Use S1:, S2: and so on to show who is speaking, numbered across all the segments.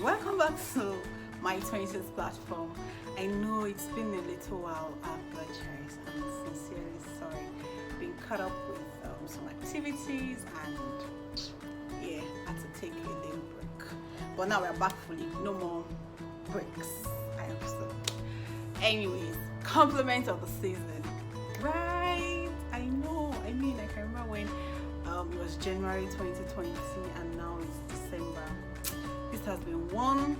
S1: Welcome back to my 20s platform. I know it's been a little while. I apologize. I'm sincerely sorry. Been caught up with some activities and yeah, had to take a little break. But now we're back fully. No more breaks. I hope so. Anyways, compliment of the season. Right? I know. I can remember when it was January 2020 and now it's December. This has been one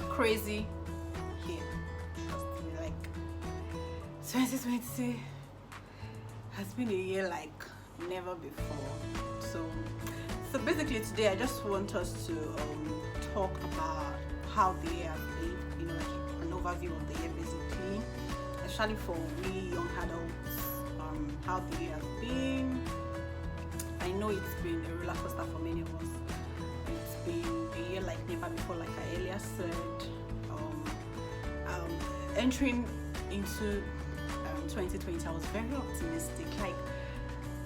S1: crazy year. Trust me, like 2020 has been a year like never before. So basically today I just want us to talk about how the year has been, like an overview of the year basically, especially for we young adults, how the year has been. I know it's been a roller coaster for many of us. It's been a year like never before, like I earlier said. Entering into 2020, I was very optimistic. Like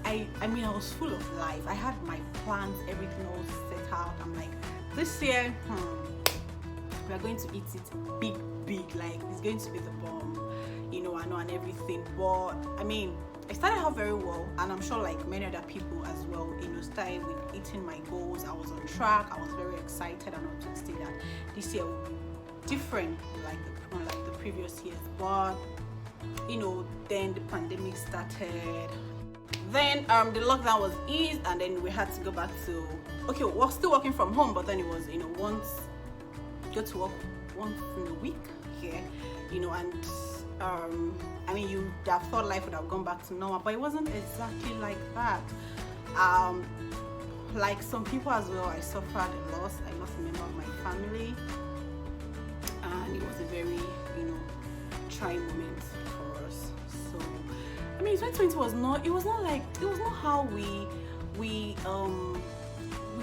S1: I was full of life. I had my plans, everything all set out. I'm like, this year, we are going to eat it big. Like it's going to be the bomb, I know, and everything. But I started out very well, and I'm sure like many other people as well, started with eating my goals. I was on track. I was very excited and optimistic that this year will be different like the previous years. But then the pandemic started. Then the lockdown was eased, and then we had to go back to we're still working from home, but then it was go to work once in a week here, and you'd have thought life would have gone back to normal, but it wasn't exactly like that. Like some people as well, I suffered a loss. I lost a member of my family, and it was a very trying moment for us. So 2020 was not how we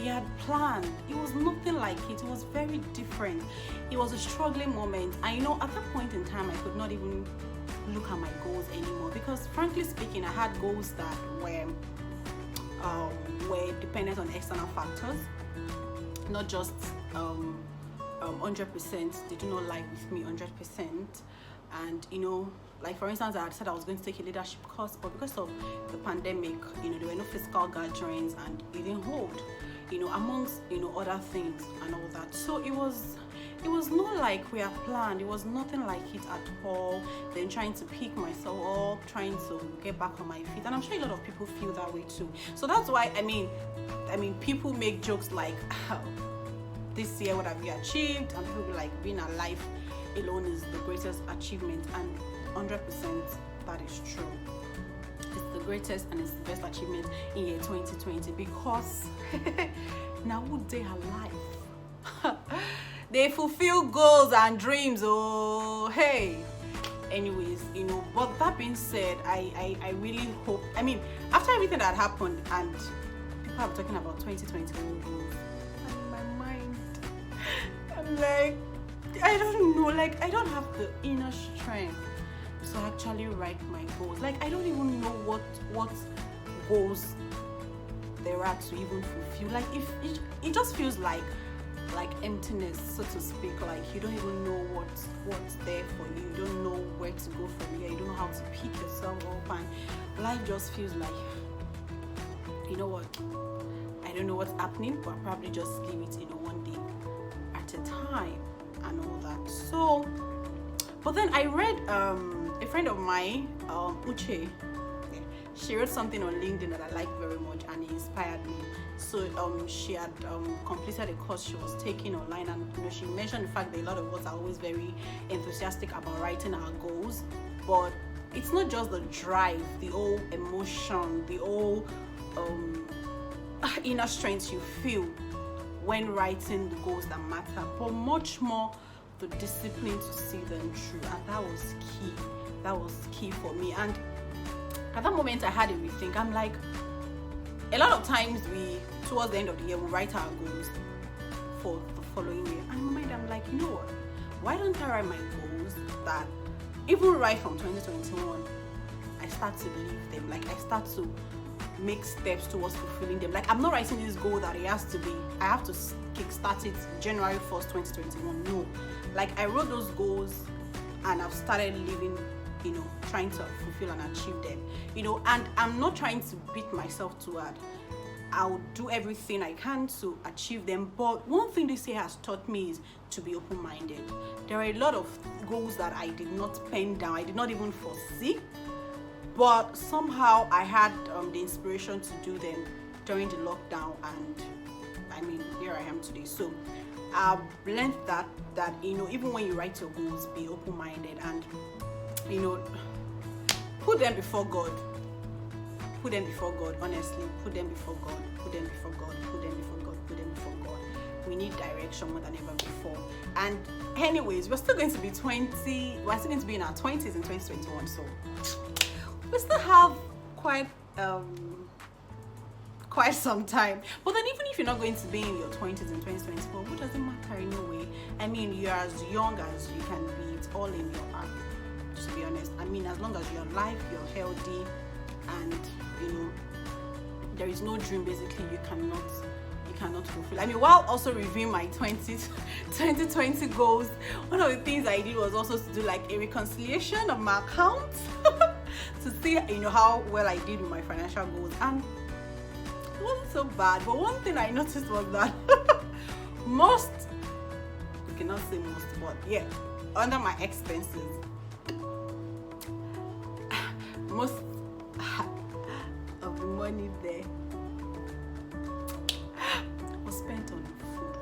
S1: had planned. It was nothing like it. It was very different. It was a struggling moment. At that point in time, I could not even look at my goals anymore, because frankly speaking, I had goals that were dependent on external factors, not just 100%. They do not lie with me 100%. And like for instance, I had said I was going to take a leadership course, but because of the pandemic, there were no physical gatherings and it didn't hold, amongst other things and all that. So it was not like we had planned. It was nothing like it at all. Then trying to pick myself up, trying to get back on my feet, and I'm sure a lot of people feel that way too. So that's why people make jokes like, this year what have you achieved, and people be like, being alive alone is the greatest achievement, and 100% that is true. It's the greatest and it's the best achievement in year 2020, because now they are alive. They fulfill goals and dreams. Oh, hey. Anyways, but that being said, I really hope, after everything that happened and people are talking about 2021 goals, and in my mind, I'm like, I don't know, like I don't have the inner strength to actually write my goals. Like I don't even know what goals there are to even fulfill. Like if it just feels like emptiness, so to speak. Like you don't even know what's there for you. You don't know where to go from here. You don't know how to pick yourself up, and life just feels like, you know what, I don't know what's happening, but I'll probably just leave it one day at a time and all that. So but then I read a friend of mine, Uche, she wrote something on LinkedIn that I like very much, and it inspired me. So she had completed a course she was taking online, and she mentioned the fact that a lot of us are always very enthusiastic about writing our goals, but it's not just the drive, the whole emotion, the whole inner strength you feel when writing the goals that matter, but much more the discipline to see them through. And that was key for me. And at that moment I had a rethink. I'm like, a lot of times towards the end of the year, we write our goals for the following year, and in my mind I'm like, you know what, why don't I write my goals that even right from 2021 I start to believe them. Like I start to make steps towards fulfilling them. Like, I'm not writing this goal that it has to be, I have to kickstart it January 1st 2021. No, like, I wrote those goals and I've started living, trying to fulfill and achieve them, and I'm not trying to beat myself too hard. I'll do everything I can to achieve them. But one thing this year has taught me is to be open-minded. There are a lot of goals that I did not pen down, I did not even foresee, but somehow I had the inspiration to do them during the lockdown, and I mean, here I am today. So I've learned that even when you write your goals, be open-minded, and put them before God. Put them before God, honestly. Put them before God. Put them before God. Put them before God. Put them before God. We need direction more than ever before. And anyways, we're still going to be 20. We're still going to be in our 20s in 2021. So we still have quite some time. But then even if you're not going to be in your 20s in 2024, what does it matter anyway? I mean, you're as young as you can be. It's all in your heart, to be honest. I mean, as long as you're alive, you're healthy, and there is no dream basically you cannot fulfill. I mean, while also reviewing my 2020 goals, one of the things I did was also to do like a reconciliation of my accounts to see how well I did with my financial goals, and it wasn't so bad. But one thing I noticed was that you cannot say most, but yeah, under my expenses, most of the money there was spent on food.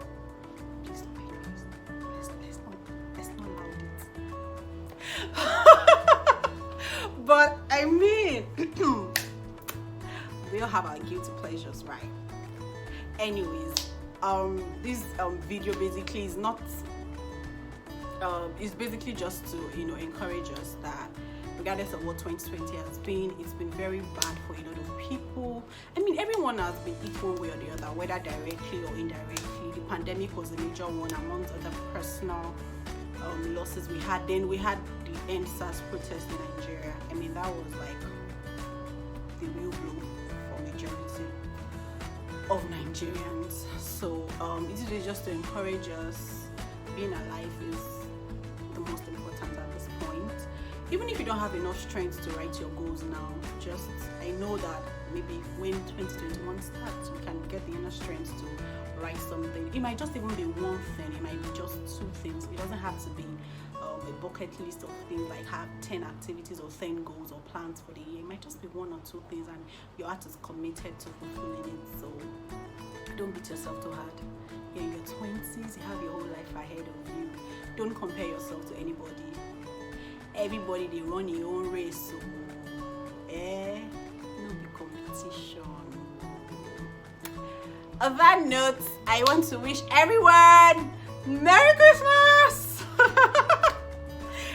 S1: Please don't pay us. Let's not loud it. But I mean, we all have our guilty pleasures, right? Anyways, this video basically is not. It's basically just to encourage us that, regardless of what 2020 has been, it's been very bad for a lot of people. I mean, everyone has been hit one way or the other, whether directly or indirectly. The pandemic was a major one, amongst other personal losses we had. Then we had the NSAS protest in Nigeria. I mean, that was like the real blow for majority of Nigerians. So it is just to encourage us. Being alive is the most important at this point. Even if you don't have enough strength to write your goals now, I know that maybe when 2021 starts, we can get the inner strength to write something. It might just even be one thing, it might be just two things. It doesn't have to be a bucket list of things, like have 10 activities or 10 goals or plans for the year. It might just be one or two things, and your heart is committed to fulfilling it. So don't beat yourself too hard. You're in your 20s, you have your whole life ahead of you. Don't compare yourself to anybody. Everybody, they run your own race, so no be competition. On that note, I want to wish everyone Merry Christmas.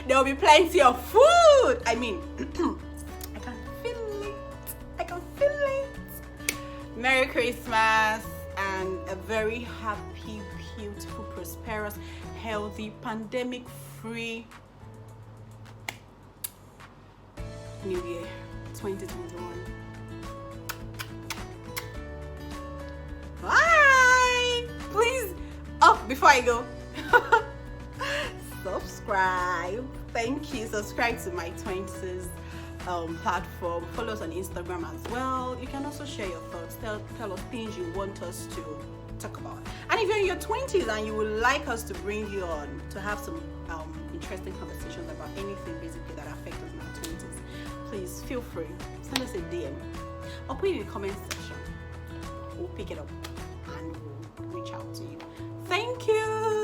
S1: There will be plenty of food. I mean, I can feel it. Merry Christmas and a very happy, beautiful, prosperous, healthy, pandemic-free New Year 2021. Bye. Please, before I go, subscribe. Thank you. Subscribe to my 20s platform. Follow us on Instagram as well. You can also share your thoughts. Tell us things you want us to talk about. And if you're in your 20s and you would like us to bring you on to have some interesting conversations about anything basically that affects us in our 20s, please feel free. Send us a DM or put it in the comment section. We'll pick it up and we'll reach out to you. Thank you.